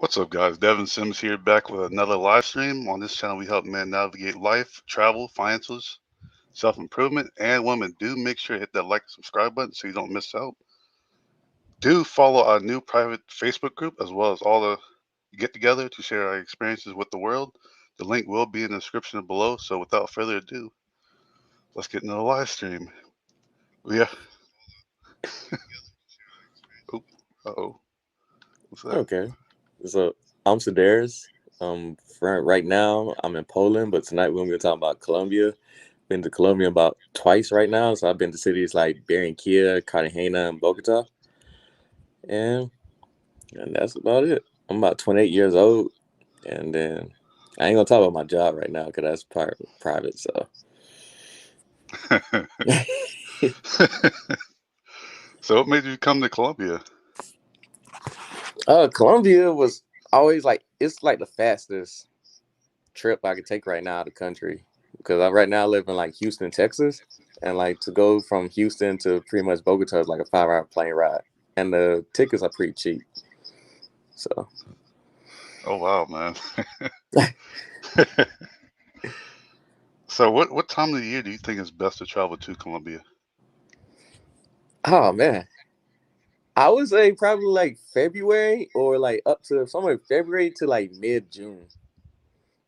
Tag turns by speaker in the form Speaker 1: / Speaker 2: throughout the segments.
Speaker 1: What's up, guys? Dehvin Simms here, back with another live stream. On this channel, we help men navigate life, travel, financials, self improvement, and women. Do make sure to hit that like and subscribe button so you don't miss out. Do follow our new private Facebook group as well as all the get together to share our experiences with the world. The link will be in the description below. So, without further ado, let's get into the live stream. Yeah. Oh, uh-oh. What's that?
Speaker 2: Okay. So I'm Sadaris. Right now I'm in Poland, but tonight we're gonna be talking about Colombia. Been to Colombia about twice right now. So I've been to cities like Barranquilla, Cartagena, and Bogota. And that's about it. I'm about 28 years old. And then I ain't gonna talk about my job right now because that's private. So
Speaker 1: So, what made you come to Colombia?
Speaker 2: Colombia was always it's like the fastest trip I could take right now out of the country. Because right now I live in like Houston, Texas. And like to go from Houston to pretty much Bogota is like a 5-hour plane ride. And the tickets are pretty cheap. So
Speaker 1: Oh, wow, man. So what time of the year do you think is best to travel to Colombia?
Speaker 2: oh man. I would say probably like February or like up to somewhere February to like mid-June.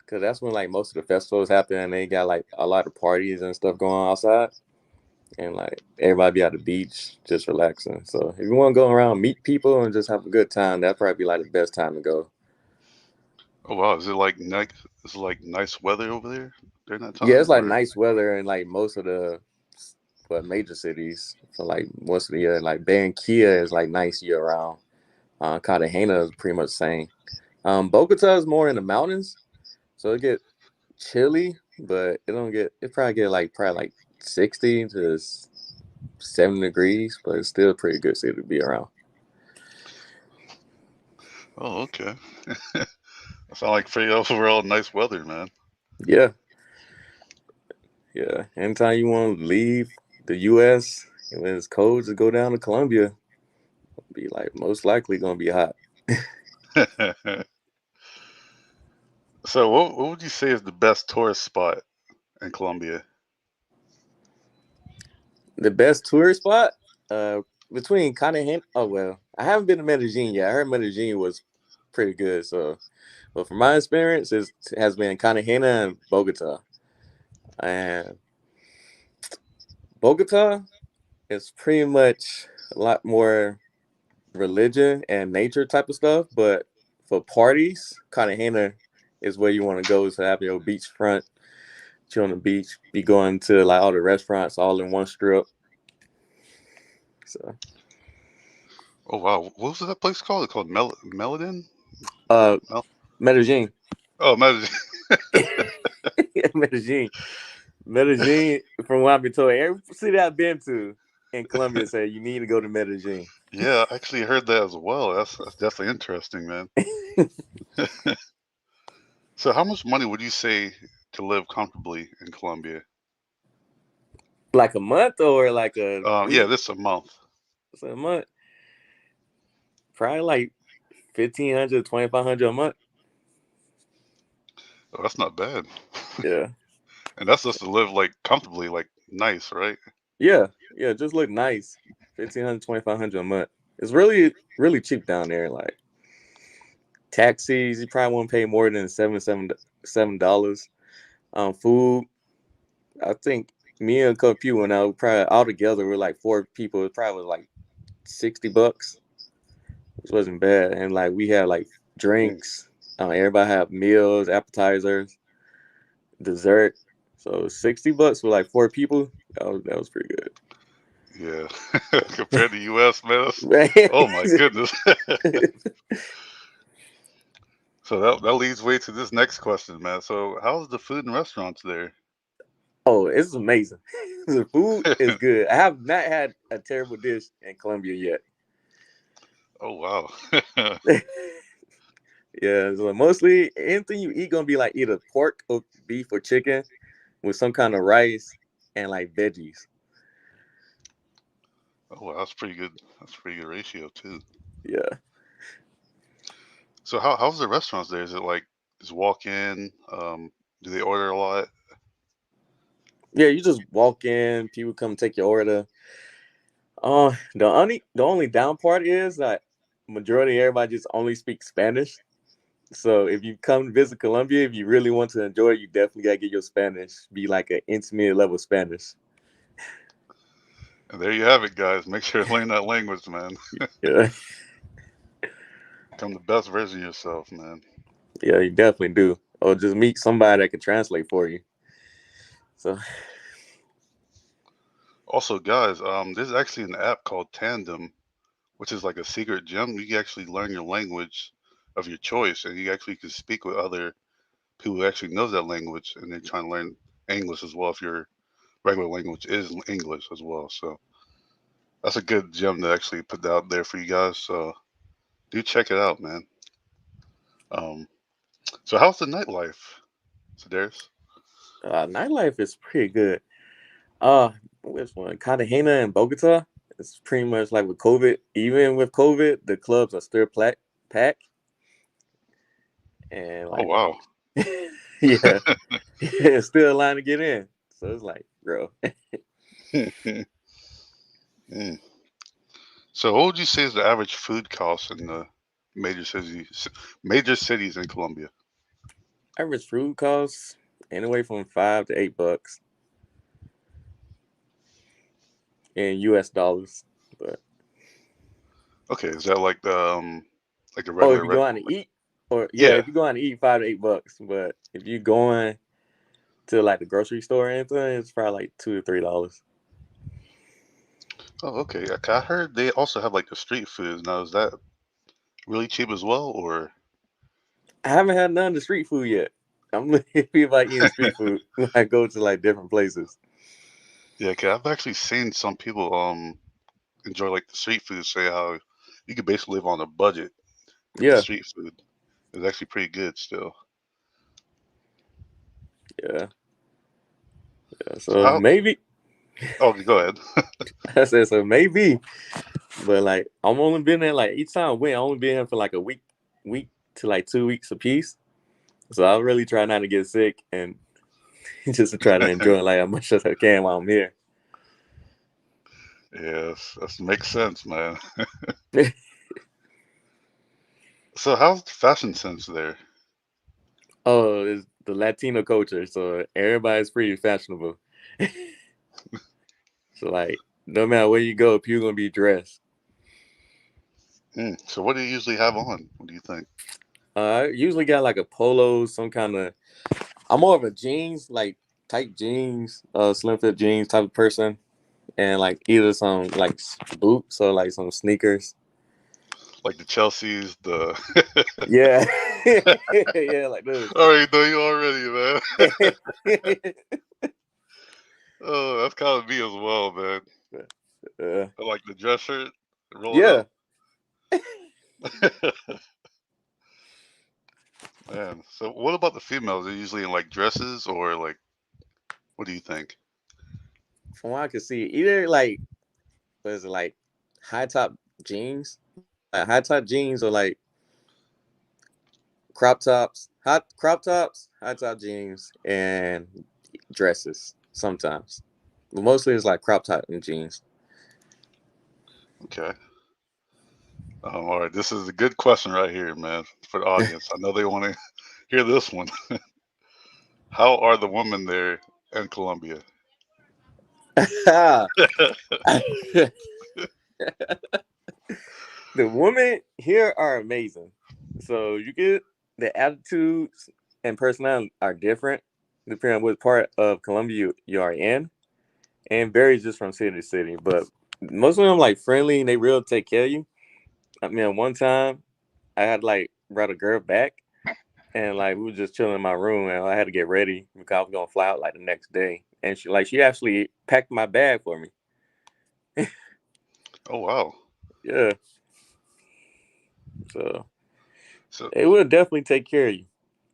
Speaker 2: Cause that's when like most of the festivals happen and they got like a lot of parties and stuff going on outside. And like everybody be at the beach just relaxing. So if you want to go around, meet people and just have a good time, that'd probably be like the best time to go.
Speaker 1: Oh wow, is it like nice weather over there during that
Speaker 2: Yeah, it's
Speaker 1: time?
Speaker 2: like
Speaker 1: Or
Speaker 2: nice weather in like most of the major cities for like most of the year. Like Barranquilla is like nice year round. Cartagena is pretty much the same. Bogota is more in the mountains, so it get chilly, but it probably get like probably like 60 to 70 degrees, but it's still a pretty good city to be around.
Speaker 1: oh okay, that sounds like pretty overall nice weather, man.
Speaker 2: Yeah, yeah. Anytime you want to leave the U.S. and when it's cold, just go down to Colombia. Be like most likely gonna be hot.
Speaker 1: So what would you say is the best tourist spot in Colombia?
Speaker 2: The best tourist spot, uh, between Cartagena. Oh well, I haven't been to Medellin yet. I heard Medellin was pretty good. So, but from my experience, it has been Cartagena and Bogota. And Bogota is pretty much a lot more religion and nature type of stuff. But for parties, Cartagena is where you want to go to have your beachfront, chill on the beach, be going to like all the restaurants all in one strip. So,
Speaker 1: Oh wow, what was that place called? It's called Melodin.
Speaker 2: uh,
Speaker 1: Mel-
Speaker 2: Medellin.
Speaker 1: oh, Medellin.
Speaker 2: Medellin. Medellin, from what I've been told, every city I've been to in Colombia said you need to go to Medellin.
Speaker 1: Yeah, I actually heard that as well. That's definitely interesting, man. So how much money would you say to live comfortably in Colombia?
Speaker 2: Like a month or like a
Speaker 1: Yeah,
Speaker 2: week?
Speaker 1: this a month.
Speaker 2: So a month, probably like 1,500, 2,500 a month.
Speaker 1: Oh, that's not bad.
Speaker 2: Yeah,
Speaker 1: And that's just to live like comfortably, like nice, right?
Speaker 2: yeah, yeah. Just look nice. 1,500, 2,500 a month. It's really cheap down there. Like taxis, you probably won't pay more than $7. Food, I think me and a couple people went out. Probably all together we're like 4 people. It probably was like $60, which wasn't bad. And like we had like
Speaker 1: Mm.
Speaker 2: drinks. Everybody had meals, appetizers, dessert. So $60 for like 4 people. That was pretty
Speaker 1: Yeah, compared to U.S., man.
Speaker 2: good.
Speaker 1: Oh my goodness. So that leads way to this next question, man. So how's the food and restaurants there?
Speaker 2: Oh, it's amazing. The food is good. I have not had a terrible dish in Colombia
Speaker 1: Oh wow.
Speaker 2: yet. Yeah, so mostly anything you eat gonna be like either pork or beef or chicken with some kind of rice and like veggies.
Speaker 1: Oh wow, that's pretty good. That's a pretty good ratio too.
Speaker 2: Yeah.
Speaker 1: So how's the restaurants there? Is it like just walk in? Do they order a lot?
Speaker 2: Yeah, you just walk in, people come take your order. The only down part is that majority of everybody just only speaks Spanish. So if you come to visit Colombia, if you really want to enjoy it, you definitely gotta get your Spanish be like an intermediate level Spanish.
Speaker 1: And there you have it, guys. Make sure to learn that language, man.
Speaker 2: Yeah,
Speaker 1: Become the best version of yourself, man.
Speaker 2: yeah, you definitely do. Or just meet somebody that can translate for you. So
Speaker 1: Also, guys, there's actually an app called Tandem, which is like a secret gem. You can actually learn your language of your choice, and you actually can speak with other people who actually knows that language, and they're trying to learn English as well if your regular language is English as well. So that's a good gem to actually put out there for you guys. So do check it out, man. Um, so how's the nightlife, Sadaris?
Speaker 2: nightlife is pretty good. Uh, which one? Cartagena and Bogota. It's pretty much like with COVID. Even with COVID, the clubs are still packed, and
Speaker 1: Oh
Speaker 2: like,
Speaker 1: wow.
Speaker 2: yeah, it's still a line to get in. So it's like, bro,
Speaker 1: Mm. So what would you say is the average food cost in the major cities major cities in Colombia?
Speaker 2: average food costs anywhere from $5 to $8 in U.S. dollars. But
Speaker 1: Okay, is that like the
Speaker 2: oh, if
Speaker 1: regular
Speaker 2: you go out to
Speaker 1: restaurant?
Speaker 2: eat, or yeah,
Speaker 1: Yeah.
Speaker 2: if you go out to eat, $5 to $8. But if you going to like the grocery store or anything, it's probably like $2 to $3.
Speaker 1: Oh, okay. I heard they also have like the street foods. Now, is that really cheap as well, or
Speaker 2: I haven't had none of the street food yet. I'm looking about eating street food when I go to like different places.
Speaker 1: yeah? Cause I've actually seen some people enjoy like the street food. Say how you could basically live on a budget with the
Speaker 2: Yeah,
Speaker 1: street food. It's actually pretty good still.
Speaker 2: yeah, yeah.
Speaker 1: So
Speaker 2: So
Speaker 1: how?
Speaker 2: maybe
Speaker 1: Oh, go ahead.
Speaker 2: I said so maybe, but like I'm only been there like each time I went, I only been here for like a week to like 2 weeks a piece. So I really try not to get sick and just to try to enjoy like as much as I can while I'm here.
Speaker 1: Yes, that makes sense, man. So how's the fashion sense there?
Speaker 2: Oh, it's the Latino culture, so everybody's pretty fashionable. So like no matter where you go, people gonna be dressed.
Speaker 1: So what do you usually have on? What do you think?
Speaker 2: I usually got like a polo, some kind of. I'm more of a jeans, like tight jeans, slim fit jeans type of person, and like either some like boots or like some sneakers.
Speaker 1: Like the Chelseas, the
Speaker 2: Yeah, yeah, like those.
Speaker 1: All right, know you already, man. Oh, that's kind of me as well, man.
Speaker 2: uh,
Speaker 1: I like the dress shirt, roll it
Speaker 2: yeah,
Speaker 1: up. Man, so what about the females? Are they usually in like dresses or like what do you think?
Speaker 2: from what I can see, either like what is it like high top jeans, like high top jeans, or like crop tops, high top jeans, and dresses sometimes. But mostly it's like crop top and jeans.
Speaker 1: Okay. All right, this is a good question right here, man, for the audience. I know they want to hear this one. How are the women there in Colombia?
Speaker 2: The women here are amazing. So you get the attitudes and personality are different depending on what part of Colombia you are in, and varies just from city to city. But most of them like friendly and they real take care of you. I mean, one time I had like brought a girl back and like we were just chilling in my room and I had to get ready because I was gonna fly out like the next day. And she actually packed my bag for me.
Speaker 1: Oh wow.
Speaker 2: Yeah. So
Speaker 1: So
Speaker 2: they will definitely take care of you.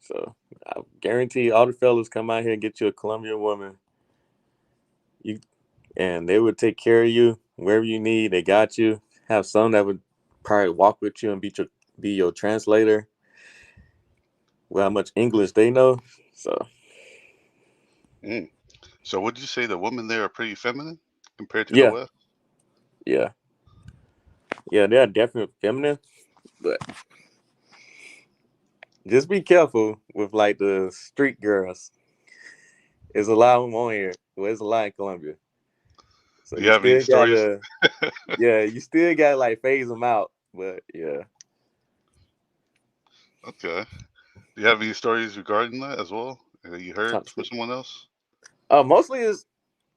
Speaker 2: So I guarantee all the fellas come out here and get you a Colombian woman. You and they would take care of you wherever you need. They got you. Have some that would probably walk with you and be your translator. with how much English they know. So
Speaker 1: Mm. So would you say the women there are pretty feminine compared to the
Speaker 2: yeah,
Speaker 1: West?
Speaker 2: yeah, yeah, they're definitely feminine, but just be careful with like the street girls. There's a lot of them on here. Well, there's a lot in Colombia. So
Speaker 1: Do you
Speaker 2: you
Speaker 1: have any
Speaker 2: still
Speaker 1: stories?
Speaker 2: gotta, yeah, you still gotta like phase them out. But yeah,
Speaker 1: Okay. Do you have any stories regarding that as well? That you heard
Speaker 2: top
Speaker 1: from
Speaker 2: street.
Speaker 1: someone else?
Speaker 2: Mostly is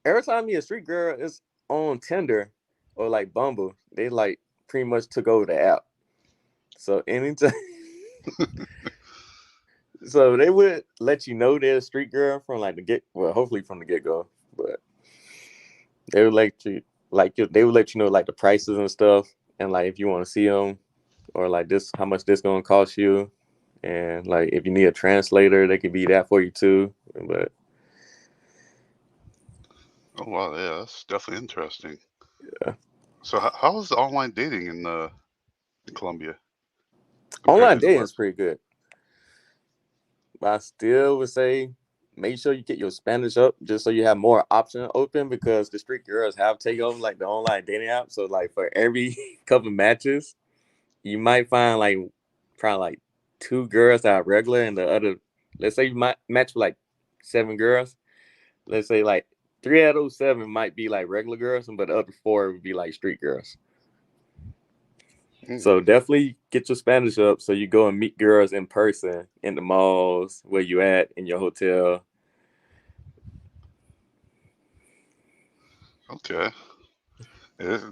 Speaker 2: every time you a street girl is on Tinder or like Bumble, they like pretty much took over the app. So anytime, so they would let you know they're a street girl from like the get, well, hopefully from the get go, but they would they would let you know like the prices and stuff, and like if you want to see them or like this, how much this gonna cost you, and like if you need a translator, they could be that for you too. But
Speaker 1: Oh wow, yeah, that's definitely interesting.
Speaker 2: yeah.
Speaker 1: So how is the online dating in Colombia compared
Speaker 2: Online
Speaker 1: to the
Speaker 2: dating is
Speaker 1: West?
Speaker 2: pretty good. But I still would say make sure you get your Spanish up just so you have more options open because the street girls have taken over like the online dating app. So like for every couple matches, you might find like probably like two girls that are regular and the other, let's say you might match with like seven girls. Let's say like three out of those seven might be like regular girls, but the other four would be like street girls.
Speaker 1: Mm.
Speaker 2: So definitely get your Spanish up so you go and meet girls in person in the malls where you at in your hotel.
Speaker 1: Okay. Yeah,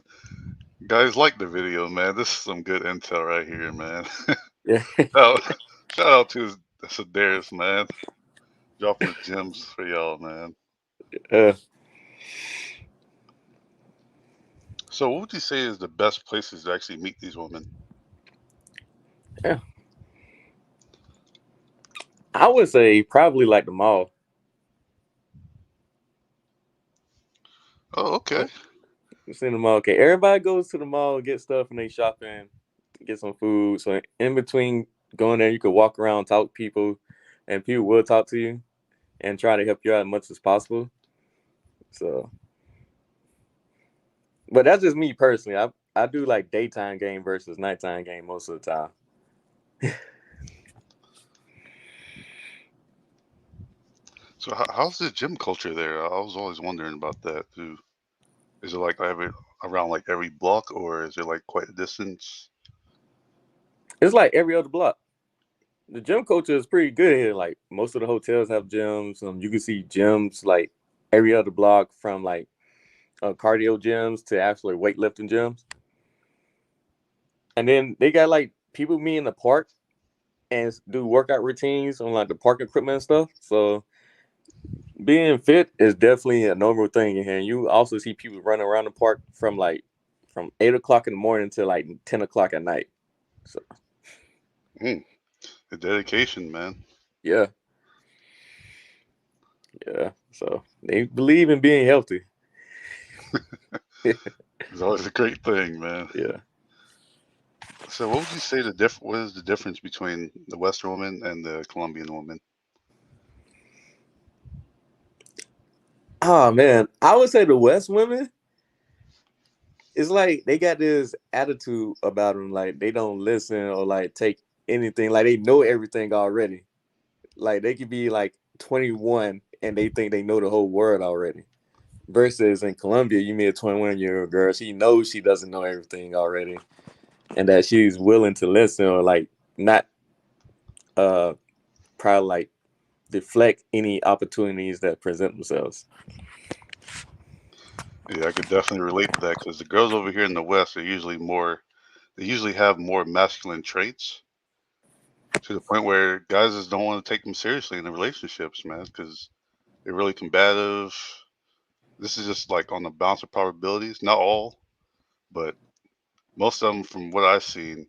Speaker 1: guys like the video, man. This is some good intel right here, man.
Speaker 2: Yeah.
Speaker 1: Oh, shout out to Sadaris, man. Dropping the gems for y'all, man.
Speaker 2: uh,
Speaker 1: So what would you say is the best places to actually meet these women?
Speaker 2: yeah. I would say probably like the mall.
Speaker 1: Oh, okay.
Speaker 2: It's in the mall. Okay, everybody goes to the mall, get stuff, and they shopping, get some food. So in between going there, you could walk around, talk to people, and people will talk to you and try to help you out as much as possible. So, but that's just me personally. I do like daytime game versus nighttime game most of the time.
Speaker 1: So how's the gym culture there? I was always wondering about that too. Is it like around like every block, or is it like quite a distance?
Speaker 2: It's like every other block. The gym culture is pretty good here. Like most of the hotels have gyms. You can see gyms like every other block from like cardio gyms to actually weightlifting gyms. And then they got like people meet in the park and do workout routines on like the park equipment and stuff. So being fit is definitely a normal thing in here. And you also see people running around the park from 8 o'clock in the morning to like 10 o'clock at night. So
Speaker 1: Mm, the dedication, man.
Speaker 2: yeah, yeah. So they believe in being healthy.
Speaker 1: It's always a great thing, man.
Speaker 2: Yeah.
Speaker 1: So what would you say what is the difference between the Western woman and the Colombian woman?
Speaker 2: Oh man, I would say the West women. It's like they got this attitude about them, like they don't listen or like take anything, like they know everything already. Like they could be like 21 and they think they know the whole world already. Versus in Colombia, you meet a 21-year-old girl, she knows she doesn't know everything already, and that she's willing to listen or like not uh probably like deflect any opportunities that present themselves.
Speaker 1: Yeah, I could definitely relate to that because the girls over here in the West are they usually have more masculine traits to the point where guys just don't want to take them seriously in the relationships, man, because they're really combative. This is just like on the balance of probabilities. Not all, but most of them, from what I've seen,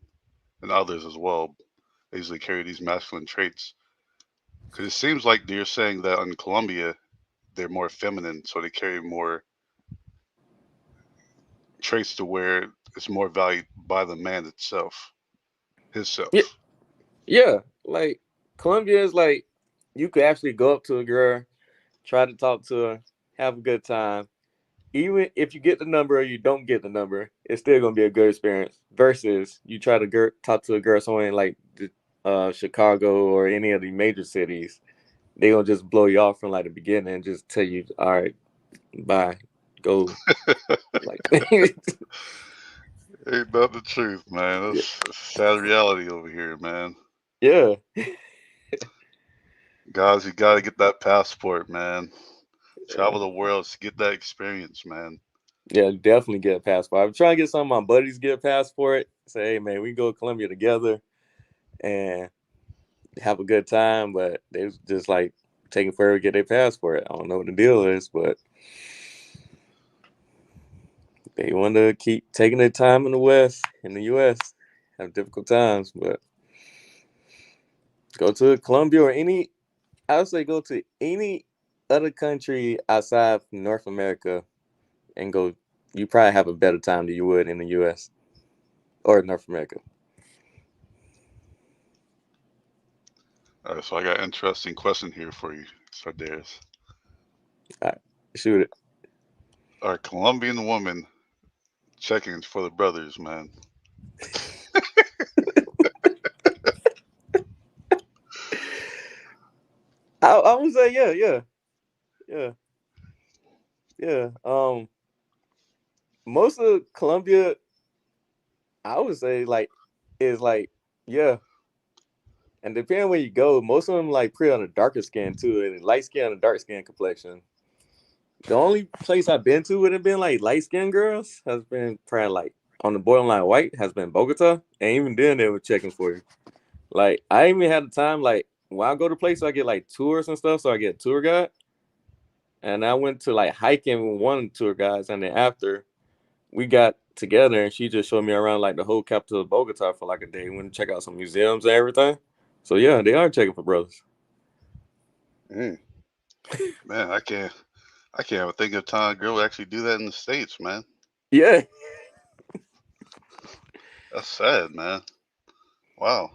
Speaker 1: and others as well, they usually carry these masculine traits. Because it seems like you're saying that in Colombia, they're more feminine, so they carry more traits to where it's more valued by the man itself,
Speaker 2: Yeah,
Speaker 1: himself.
Speaker 2: yeah. Like Colombia is like you could actually go up to a girl, try to talk to her, have a good time. Even if you get the number or you don't get the number, it's still gonna be a good experience. Versus you try to talk to a girl somewhere in like Chicago or any of the major cities, they gonna just blow you off from like the beginning and just tell you, all right, bye, go. Like,
Speaker 1: Ain't that the truth, man?
Speaker 2: yeah,
Speaker 1: That's sad reality over here, man.
Speaker 2: yeah,
Speaker 1: Guys, you gotta get that passport, man. Travel the world to get that experience, man.
Speaker 2: yeah, definitely get a passport. I'm trying to get some of my buddies to get a passport. Say, hey man, we can go to Colombia together and have a good time. But they was just like taking forever to get their passport. I don't know what the deal is, but they want to keep taking their time in the West, in the U.S. Have difficult times, but go to Colombia or any. I would say go to any other country outside North America and go. You probably have a better time than you would in the U.S. or North America.
Speaker 1: All right, so I got an interesting question here for you, Sadaris.
Speaker 2: All right, shoot it.
Speaker 1: Are Colombian women checking for the brothers, man?
Speaker 2: I would say yeah, yeah. Most of Colombia, I would say like is like yeah, and depending where you go, most of them like pretty on the darker skin too, and light skin and dark skin complexion. The only place I've been to would have been like light skinned girls has been probably like on the borderline white has been Bogota, and even then they were checking for you. Like I even had the time like when I go to places I get like tours and stuff, so I get a tour guide, and I went to like hiking with one tour guides, and then after we got together and she just showed me around like the whole capital of Bogota for like a day. We went to check out some museums and everything. So yeah, they are checking for brothers.
Speaker 1: Mm, man, I can't ever think of time a girl would actually do that in the States, man.
Speaker 2: Yeah,
Speaker 1: That's sad, man. Wow.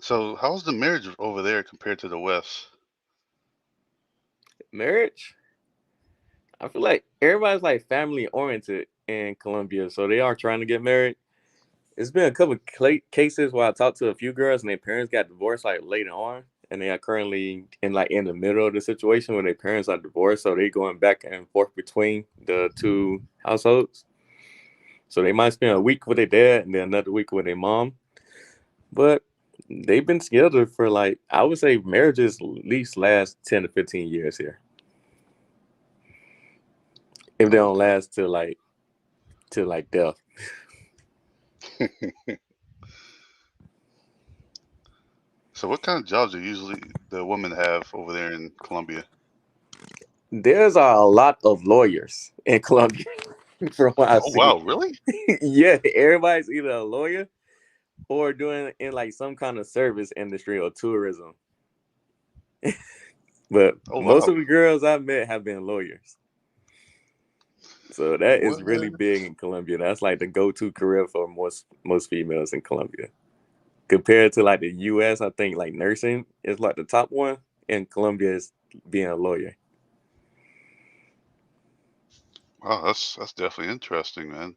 Speaker 1: So how's the marriage over there compared to the West?
Speaker 2: marriage. I feel like everybody's like family oriented in Colombia, so they are trying to get married. It's been a couple of cases where I talked to a few girls and their parents got divorced like later on, and they are currently in the middle of the situation where their parents are divorced, so they going back and forth between the two households. So they might spend a week with their dad and then another week with their mom. But they've been together for like I would say marriages at least last 10 to 15 years here. If they
Speaker 1: Oh,
Speaker 2: don't
Speaker 1: okay.
Speaker 2: last till like death.
Speaker 1: So what kind of jobs do usually the women have over there in Colombia?
Speaker 2: There's a lot of lawyers in Colombia from what I've
Speaker 1: Oh
Speaker 2: seen.
Speaker 1: wow, really?
Speaker 2: Yeah, everybody's either a lawyer or doing in like some kind of service industry or tourism. But
Speaker 1: Oh
Speaker 2: most
Speaker 1: wow.
Speaker 2: of the girls I've met have been lawyers. So that is
Speaker 1: What?
Speaker 2: really big in Colombia. That's like the go-to career for most females in Colombia. Compared to like the US, I think like nursing is like the top one, and Colombia is being a lawyer.
Speaker 1: Wow, that's definitely interesting, man.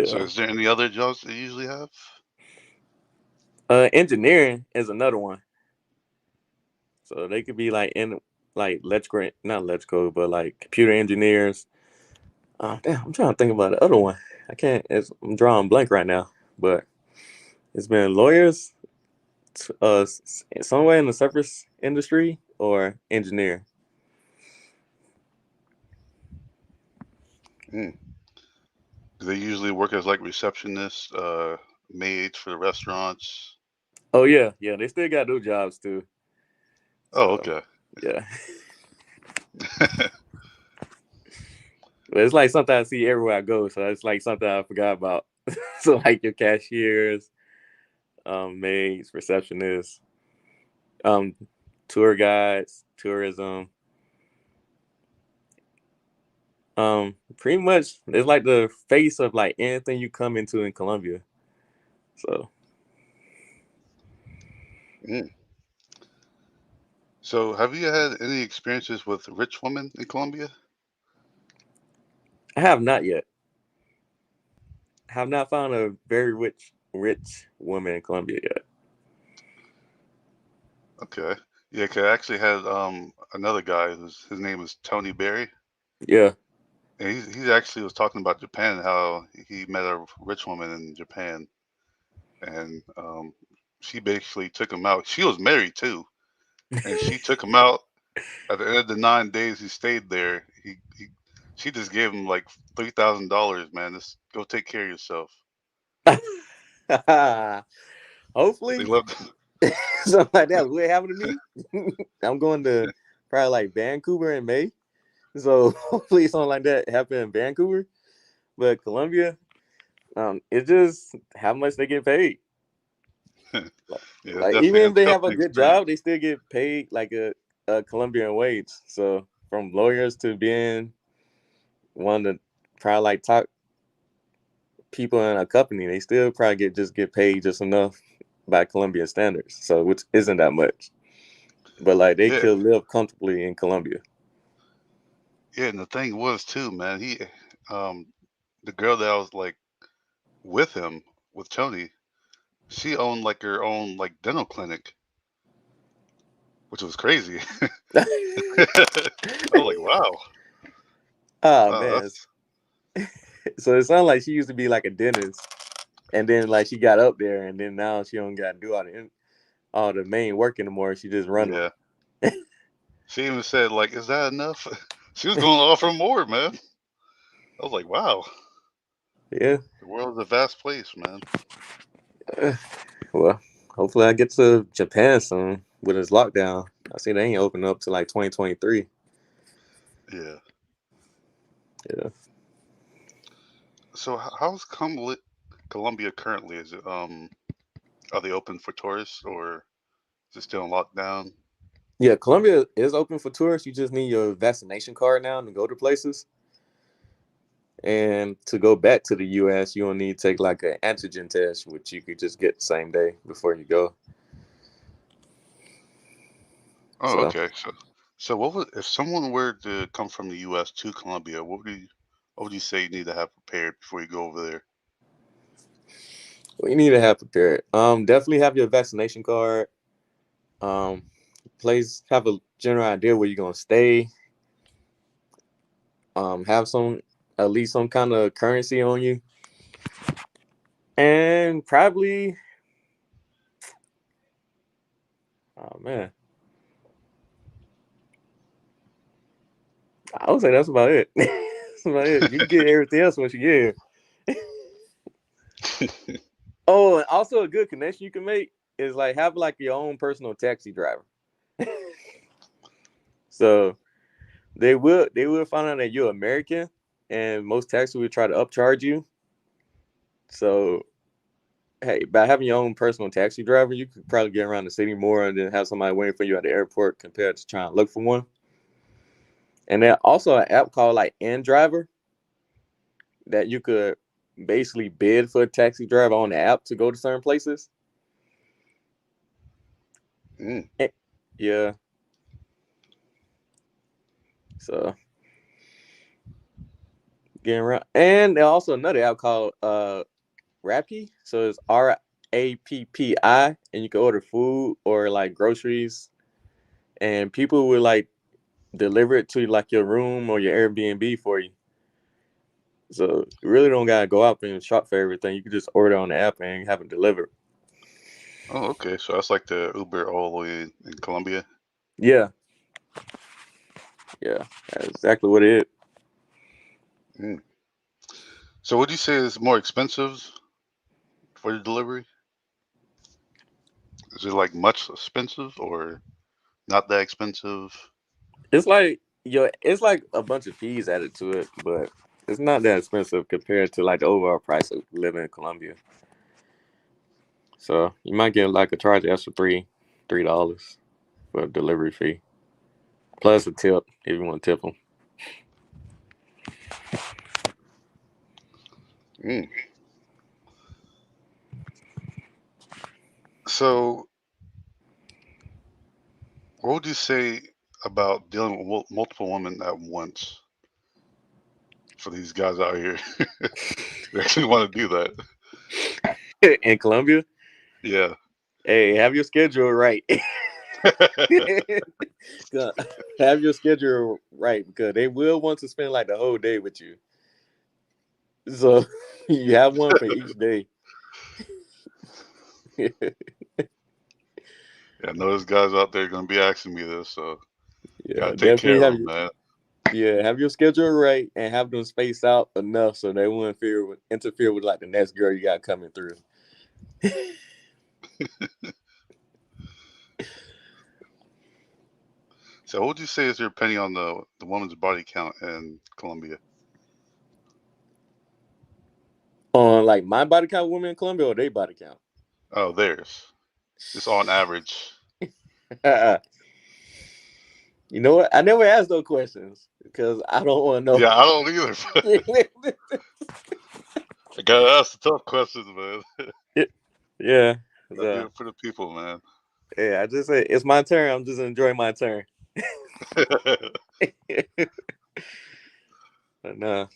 Speaker 1: So
Speaker 2: Yeah.
Speaker 1: is there any other jobs they usually have?
Speaker 2: Engineering is another one. So they could be like in like electrical, not electrical, but like computer engineers. Damn, I'm trying to think about the other one. I can't. I'm drawing blank right now. But it's been lawyers, somewhere in the service industry or engineer.
Speaker 1: Hmm. Do they usually work as like receptionists, maids for the restaurants?
Speaker 2: Oh yeah. They still got those jobs too.
Speaker 1: Oh,
Speaker 2: So
Speaker 1: okay.
Speaker 2: yeah, but it's like something I see everywhere I go. So it's like something I forgot about. So like your cashiers, maids, receptionists, um, tour guides, tourism. Pretty much it's like the face of like anything you come into in Colombia. So
Speaker 1: Mm. So, have you had any experiences with rich women in Colombia?
Speaker 2: I have not yet. Have not found a very rich woman in Colombia yet.
Speaker 1: Okay. Yeah, 'cause I actually had another guy whose his name is Tony Berry,
Speaker 2: Yeah.
Speaker 1: and he actually was talking about Japan, how he met a rich woman in Japan, and she basically took him out. She was married too, and she took him out. At the end of the 9 days he stayed there, he she just gave him like $3,000, man. Just go take care of yourself. They
Speaker 2: Hopefully,
Speaker 1: loved.
Speaker 2: something like that will happen to me. I'm going to probably like Vancouver in May, so hopefully something like that happen in Vancouver. But Colombia, it's just how much they get paid.
Speaker 1: Yeah, it's
Speaker 2: Like
Speaker 1: definitely
Speaker 2: even if they have a
Speaker 1: interesting
Speaker 2: good job,
Speaker 1: experience.
Speaker 2: they still get paid like a Colombian wage. So from lawyers to being one of the probably like top people in a company, they still probably get paid just enough by Colombian standards. So which isn't that much. But like they
Speaker 1: Yeah,
Speaker 2: could live comfortably in Colombia.
Speaker 1: yeah, and the thing was too, man. Um, the girl that I was like with him with Tony, she owned like her own like dental clinic, which was crazy. I was like, wow,
Speaker 2: Oh
Speaker 1: wow,
Speaker 2: man.
Speaker 1: that's
Speaker 2: So it sounds like she used to be like a dentist, and then like she got up there, and then now she don't got to do all the main work anymore. She just running.
Speaker 1: yeah. She even said like, "Is that enough?" She was going to offer more, man. I was like, wow,
Speaker 2: Yeah.
Speaker 1: the world is a vast place, man.
Speaker 2: Well, hopefully I get to Japan soon with this lockdown. I see they ain't open up to like 2023.
Speaker 1: Yeah.
Speaker 2: Yeah.
Speaker 1: So how's Colombia currently? Is it are they open for tourists or is it still in lockdown?
Speaker 2: Yeah, Colombia is open for tourists. You just need your vaccination card now to go to places. And to go back to the US, you don't need to take like an antigen test, which you could just get the same day before you go.
Speaker 1: Oh,
Speaker 2: So
Speaker 1: okay. So what would if someone were to come from the U.S. to Colombia? What would you say you need to have prepared before you go over there?
Speaker 2: you need to have prepared. Definitely have your vaccination card. Um, place have a general idea where you're gonna stay. Have some at least some kind of currency on you, and probably oh man, I would say that's about it. That's about it. You can get everything else once you get here. Oh, and also a good connection you can make is like have like your own personal taxi driver. So they will find out that you're American, and most taxis will try to upcharge you. So hey, by having your own personal taxi driver, you could probably get around the city more and then have somebody waiting for you at the airport compared to trying to look for one. And then also an app called like InDriver that you could basically bid for a taxi driver on the app to go to certain places.
Speaker 1: Mm.
Speaker 2: Eh, Yeah, so getting around. And there's also another app called Rappi. So it's Rappi, and you can order food or like groceries, and people will like deliver it to like your room or your Airbnb for you. So you really don't gotta go out and shop for everything. You can just order on the app and have it delivered.
Speaker 1: Oh, okay. So that's like the Uber all the way in Colombia.
Speaker 2: Yeah, yeah, that's exactly what it is.
Speaker 1: Mm. So would you say it's more expensive for your delivery? Is it like much expensive or not that expensive?
Speaker 2: It's like a bunch of fees added to it, but it's not that expensive compared to like the overall price of living in Colombia. So you might get like a charge extra $3 for a delivery fee plus a tip if you want to tip them.
Speaker 1: Mm. So What would you say about dealing with multiple women at once for these guys out here who actually want to do that?
Speaker 2: In Colombia,
Speaker 1: Yeah.
Speaker 2: hey, have your schedule right. Have your schedule right because they will want to spend like the whole day with you. So you have one for each day.
Speaker 1: Yeah, I know there's guys out there going to be asking me this, so
Speaker 2: Yeah,
Speaker 1: gotta take
Speaker 2: definitely
Speaker 1: care of
Speaker 2: have
Speaker 1: them,
Speaker 2: your
Speaker 1: man.
Speaker 2: have your schedule right and have them spaced out enough so they won't interfere with like the next girl you got coming through.
Speaker 1: So, what would you say is your opinion on the woman's body count in Colombia?
Speaker 2: On like my body count, women in Colombia, or they body count?
Speaker 1: Oh, theirs. Just on average.
Speaker 2: You know what? I never asked those questions because I don't want to
Speaker 1: Yeah, I don't either.
Speaker 2: know.
Speaker 1: I gotta ask the tough questions, man.
Speaker 2: Yeah.
Speaker 1: I do
Speaker 2: So,
Speaker 1: it for the people, man.
Speaker 2: yeah, I just say it's my turn. I'm just enjoying my turn. But no,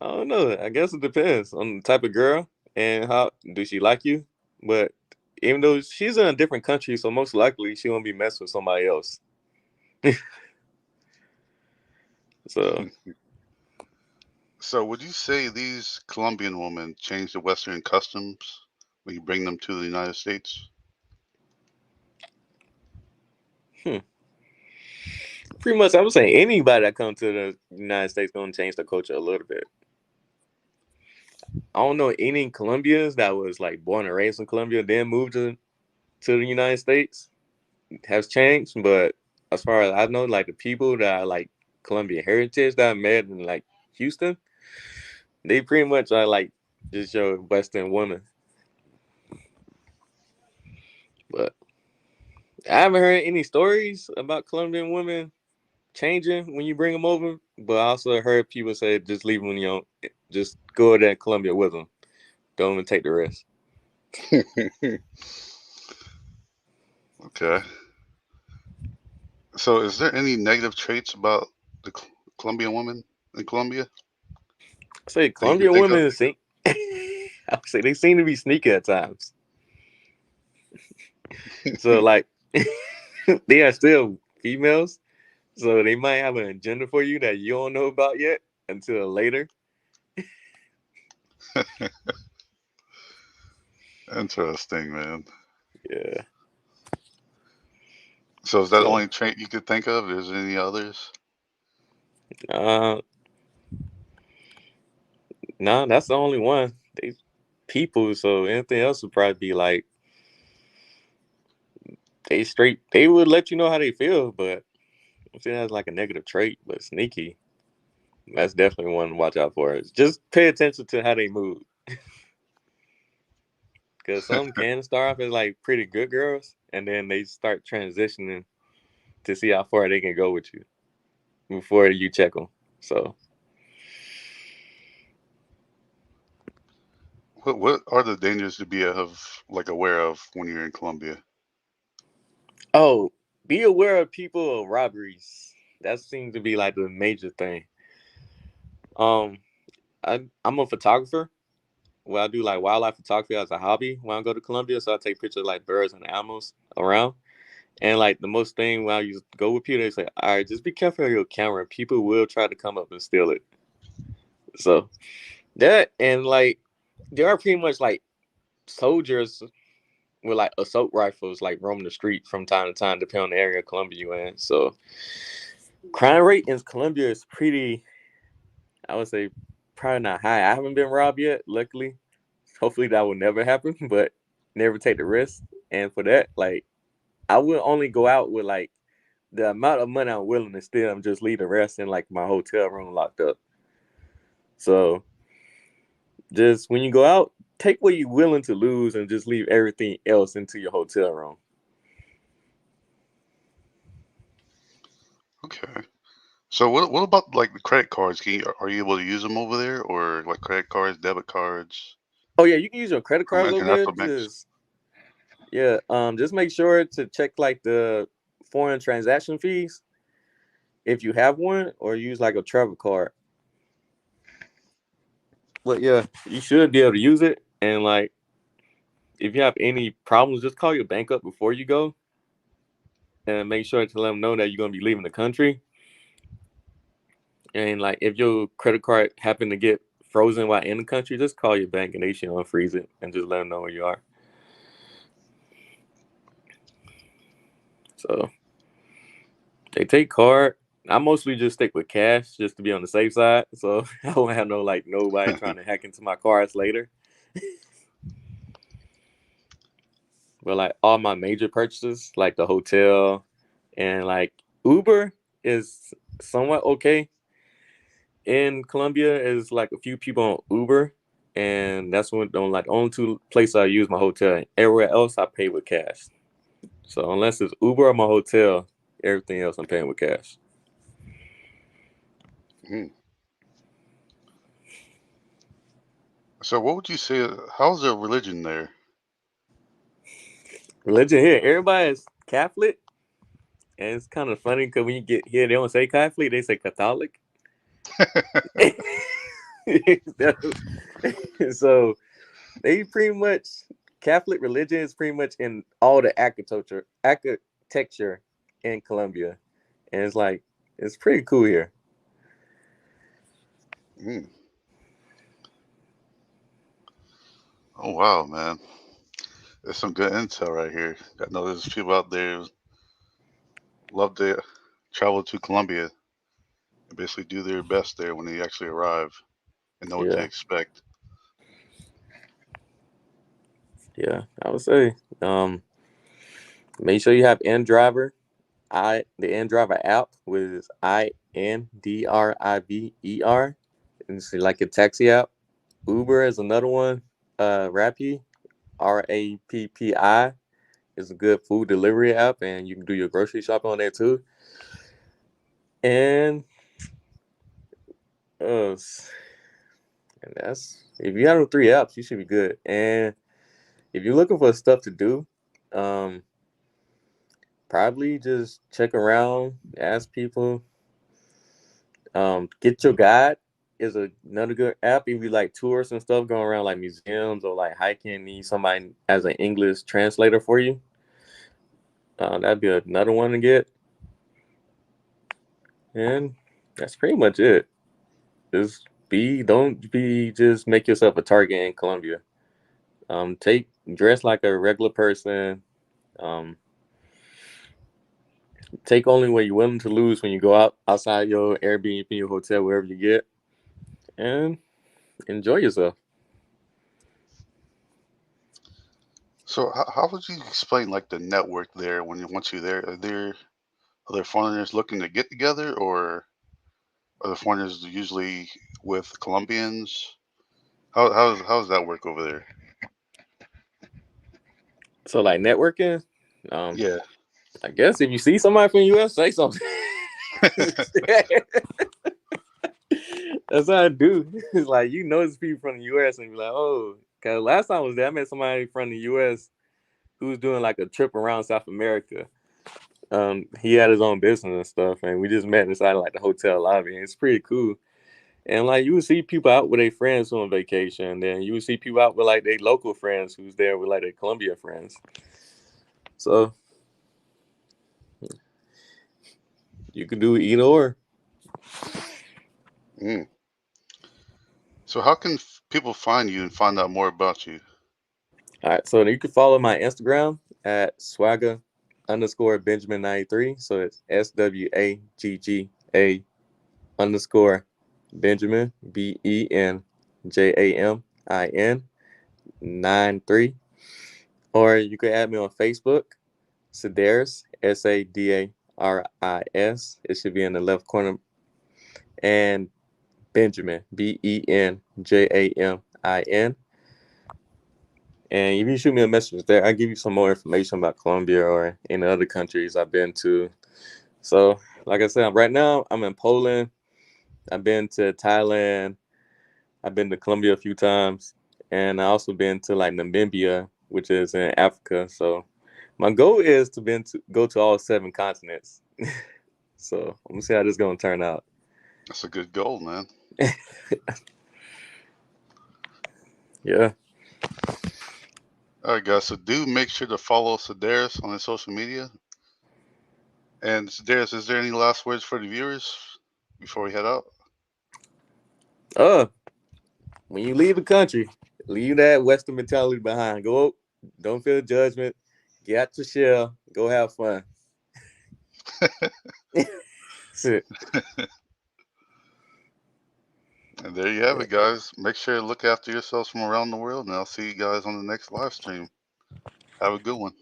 Speaker 2: I don't know. I guess it depends on the type of girl and how do she like you. But even though she's in a different country, so most likely she won't be messing with somebody else. So
Speaker 1: So, would you say these Colombian women change the Western customs when you bring them to the United States?
Speaker 2: hmm, pretty much, I would say anybody that comes to the United States gonna change the culture a little bit. I don't know any Colombians that was like born and raised in Colombia, then moved to the United States has changed. But as far as I know, like the people that are like Colombian heritage that I met in like Houston, they pretty much are like just your Western women. But I haven't heard any stories about Colombian women changing when you bring them over. But I also heard people say just leave them when you don't, just go to Colombia with them. Don't even take the risk.
Speaker 1: Okay. So, is there any negative traits about the Colombian woman in Colombia
Speaker 2: I say
Speaker 1: that you can
Speaker 2: Colombian
Speaker 1: think of?
Speaker 2: women seem, I would say they seem to be sneaky at times. So like they are still females, so they might have an agenda for you that you don't know about yet until later.
Speaker 1: Interesting, man.
Speaker 2: Yeah.
Speaker 1: So, is that the
Speaker 2: So
Speaker 1: only trait you could think of? Is there any others?
Speaker 2: uh no, that's the only one. They people, so anything else would probably be like they would let you know how they feel, but I'm saying that's like a negative trait, but sneaky. That's definitely one to watch out for. Just pay attention to how they move. Because some can start off as like pretty good girls, and then they start transitioning to see how far they can go with you before you check them. So,
Speaker 1: What are the dangers to be aware of when you're in Colombia?
Speaker 2: oh, be aware of people of robberies. That seems to be like the major thing. Um, I'm a photographer. Well, I do like wildlife photography as a hobby when I go to Colombia. So I take pictures of like birds and animals around. And like the most thing when I used to go with people, they say, all right, just be careful of your camera. People will try to come up and steal it. So that and like there are pretty much like soldiers with like assault rifles like roaming the street from time to time, depending on the area of Colombia you're in. So crime rate in Colombia is pretty, I would say, probably not high. I haven't been robbed yet, luckily. Hopefully that will never happen, but never take the risk. And for that, like I will only go out with like the amount of money I'm willing to steal and just leave the rest in like my hotel room locked up. So just when you go out, take what you're willing to lose and just leave everything else into your hotel room.
Speaker 1: Okay. So, what about like the credit cards? Are you able to use them over there, or like credit cards, debit cards,
Speaker 2: Oh yeah, you can use your credit
Speaker 1: from
Speaker 2: cards over there.
Speaker 1: international banks?
Speaker 2: Just make sure to check like the foreign transaction fees if you have one, or use like a travel card. But yeah, you should be able to use it. And like, if you have any problems, just call your bank up before you go and make sure to let them know that you're gonna be leaving the country. And like, if your credit card happen to get frozen while in the country, just call your bank and they should unfreeze it and just let them know where you are. So they take card. I mostly just stick with cash just to be on the safe side. So I don't have nobody trying to hack into my cards later. But like all my major purchases, like the hotel and like Uber is somewhat okay. In Colombia is like a few people on Uber, and that's one on like only two places I use my hotel. Everywhere else I pay with cash. So unless it's Uber or my hotel, everything else I'm paying with cash.
Speaker 1: Mm. So what would you say? How's the religion there?
Speaker 2: Religion here, everybody is Catholic, and it's kind of funny because when you get here, they don't say Catholic, they say Catholic. So they pretty much Catholic religion is pretty much in all the architecture in Colombia, and it's like it's pretty cool here.
Speaker 1: Mm. Oh wow, man, there's some good intel right here. I know there's people out there who love to travel to Colombia and basically do their best there when they actually arrive and know what to
Speaker 2: Yeah,
Speaker 1: expect.
Speaker 2: yeah, I would say make sure you have InDriver. The InDriver app with INDRIVER. And it's like a taxi app. Uber is another one. Rappi, RAPPI, is a good food delivery app, and you can do your grocery shopping on there too. And uh, and that's if you have the three apps, you should be good. And if you're looking for stuff to do, um, probably just check around, ask people. Get Your Guide is another good app. If you like tours and stuff, going around like museums or like hiking, need somebody as an English translator for you. That'd be another one to get. And that's pretty much it. Don't be just make yourself a target in Colombia. Dress like a regular person. Um, take only what you're willing to lose when you go outside your Airbnb, your hotel, wherever you get, and enjoy yourself.
Speaker 1: So how would you explain like the network there when once you're there? Are there foreigners looking to get together, or are the foreigners usually with Colombians? How does that work over there?
Speaker 2: So like networking, um,
Speaker 1: Yeah.
Speaker 2: I guess if you see somebody from the US, say something. That's how I do. It's like you notice people from the US and be like, oh, because last time I was there, I met somebody from the US who was doing like a trip around South America. He had his own business and stuff, and we just met inside like the hotel lobby, and it's pretty cool. And like you would see people out with their friends on vacation, and then you would see people out with like their local friends who's there with like their Colombian friends. So you could do either or.
Speaker 1: Mm. So how can people find you and find out more about you?
Speaker 2: All right, so you can follow my Instagram at swagger_Benjamin93. So it's SWAGGA_Benjamin BENJAMIN 93. Or you can add me on Facebook, Sadaris SADARIS. It should be in the left corner. And Benjamin BENJAMIN. And if you shoot me a message there, I'll give you some more information about Colombia or any other countries I've been to. So, like I said, right now I'm in Poland. I've been to Thailand. I've been to Colombia a few times. And I also been to like Namibia, which is in Africa. So My goal is to go to all 7 continents. So I'm gonna see how this is gonna turn out.
Speaker 1: That's a good goal, man.
Speaker 2: Yeah.
Speaker 1: All right, guys. So do make sure to follow Sadaris on his social media. And Sadaris, is there any last words for the viewers before we head out?
Speaker 2: When you leave a country, leave that Western mentality behind. Go, don't feel judgment. Get out your shell. Go have fun. That's it.
Speaker 1: And there you have it, guys. Make sure to look after yourselves from around the world, and I'll see you guys on the next live stream. Have a good one.